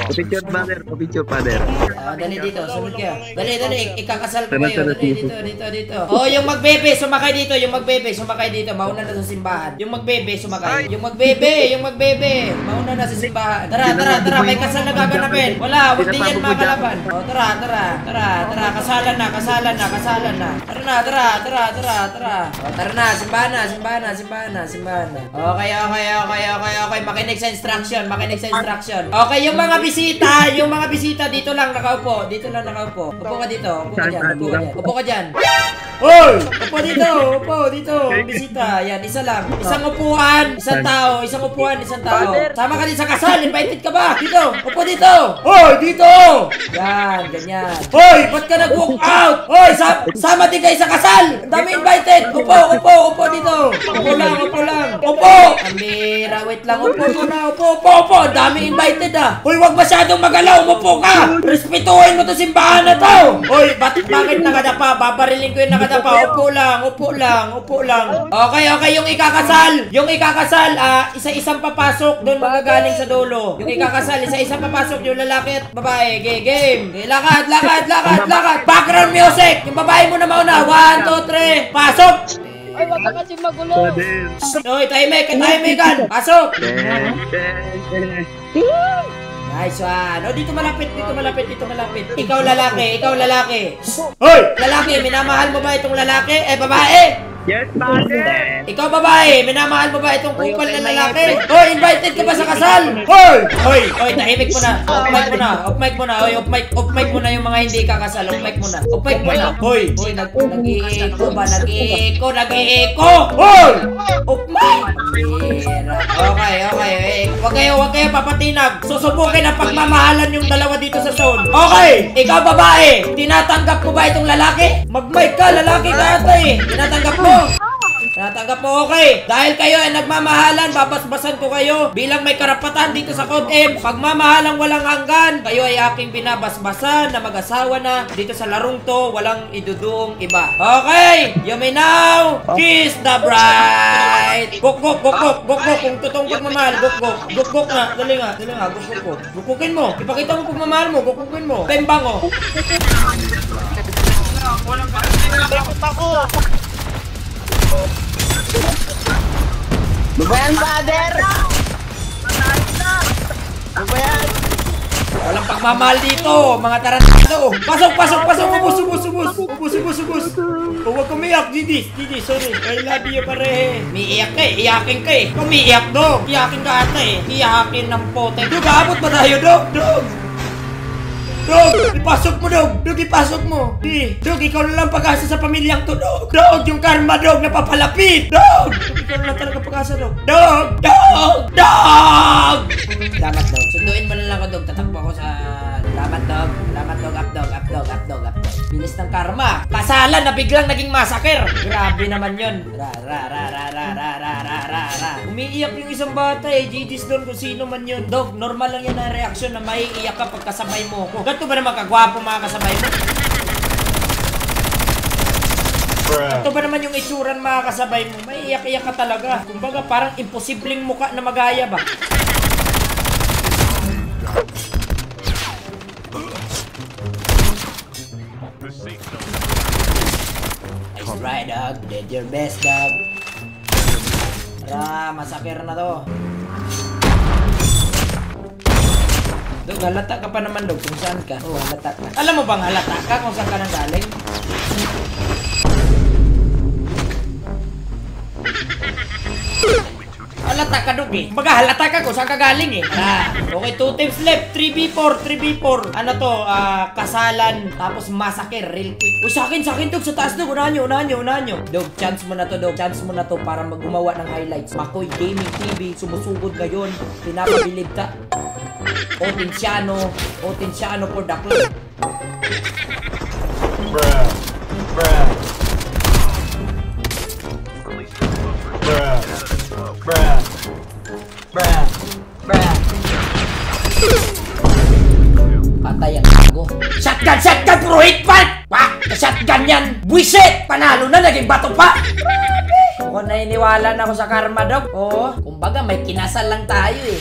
Picture father, picture father. Dali dito, sunod ka. Dali, ikakasal ko kayo. Dali, dito. Oh, yung magbebe, sumakay dito. Sumakay dito. Mauna na sa simbahan. Yung magbebe, sumakay. Yung magbebe. Mauna na sa simbahan. Tara. May kasal na gaganapin. Wala, huwag din yan makalaban. Oh, tara. Kasalan na. Tara. Oh, tara na, simbahan na. Okay. Makinig sa instruction. Okay, yung mga bisita dito lang nakaupo. Upo ka dito. Upo ka dyan. Hoy! Upo dito. Bisita. Yan, isa lang. Isang upuan, isang tao. Sama ka din sa kasal. Invited ka ba? Dito. Upo dito. Hoy, dito. Yan, ganyan. Hoy, ba't ka nag-walk out? Hoy, sama din kayo sa kasal. Ang dami invited. Upo dito. Upo lang. Amira, wait lang. Upo muna. Ang dami invited ah. Hoy, wag masyadong magalaw. Umupo ka. Respetuhin mo to simbahan na to. Hoy, bakit nakadapa? Babarilin ko yung nakadapa. Upo lang. Okay, yung ikakasal, isa-isang papasok doon magagaling sa dulo. Yung ikakasal, isa-isang papasok yung lalaki at babae. Game. Lakad. Background music. Yung babae mo na mauna. 1, 2, 3. Pasok. Ay, wag ka kasi magulo. Hoy, tahimikan. Pasok. Nice one. O, dito malapit. Ikaw lalaki. Hoy! Lalaki, minamahal mo ba itong lalaki? Babae! Yes, father. Ikaw babae, minamahal mo ba itong kupal na lalaki? Hoy, invited ka ba sa kasal? Hoy, tahimik mo na. Off mic mo na yung mga hindi kakasal. Off mic mo na. Hoy, nag-iiko ba? Nag-iiko! Hoy! Off mic! Okay. Huwag kayo papatinag. Susubukin ang pagmamahalan yung dalawa dito sa zone. Okay, ikaw babae, tinatanggap mo ba itong lalaki? Mag-mic ka, lalaki ka ata eh. Tinatanggap mo? Okay. Dahil kayo ay nagmamahalan, babasbasan ko kayo bilang may karapatan dito sa Code M. Pagmamahalang walang hanggan, kayo ay aking binabasbasan na mag-asawa na dito sa larong to, walang iduduong iba. Okay, you may now kiss the bride. Guk. Kung totoong pagmamahal, guk na. Dali nga, guk. Gukukin mo. Ipakita mo pagmamahal mo, gukukin mo. Pembango. Babayan, father! Babayan! Walang pagmamahal dito, mga tarantado. Pasok. Ubus. Huwag kumiyak, Gigi, sorry. I love you pare. Miiyak ka eh, iyakin ka eh. Kumiiyak, dog. Iyakin ka ata eh. Iyakin ng pote. Dog, abot ba tayo, dog? Dog, ipasok mo, Dog. Dog, ipasok mo. Dog, ikaw na lang pag-asa sa pamilyang to, Dog. Dog, yung karma, Dog, napapalapit. Dog, ikaw na lang talaga pag-asa, Dog. Dog! Salamat, Dog. Sunduin mo na lang ako, Dog. Tatakbo ako sa... Salamat, Dog. Up, dog. Bilis ng karma. Kasalan na biglang naging massacre. Grabe naman yun. Umiiyak yung isang bata eh. GG's doon kung sino man yun. Dog, normal lang yan na reaksyon na maiiyak ka pag kasabay mo ko. Ganito ba naman kagwapo mga kasabay mo? Ito ba naman yung itsuran mga kasabay mo? Maiiyak-iyak ka talaga. Kumbaga parang imposibleng muka na magaya ba? Nice try, dog. Did your best, dog. Tara, masakir na to. Dog, halata ka pa naman, Dog, kung saan ka. Oo, halata ka. Alam mo bang halata ka kung saan ka nang galing? Halata ka, Dog eh. Baga halata ka kung saan ka galing eh. Okay, 2 teams left. 3v4. Ano to? Kasalan. Tapos massacre real quick. Uy, sa akin, Dog. Sa taas, Dog. Unahan nyo. Dog, chance mo na to, Dog. Chance mo na to para gumawa ng highlights. Makoy Gaming TV. Sumusugod ngayon. Pinapabilib ka. Otenciano for the club. Bruh. Patay ang gago. Shotgun, puro hit pan! Wah! Shotgun yan! Buisit! Panalo na, naging bato pa! Ako naniniwala na ako sa karma, Dog. Oo. Kumbaga, may kinasal lang tayo eh.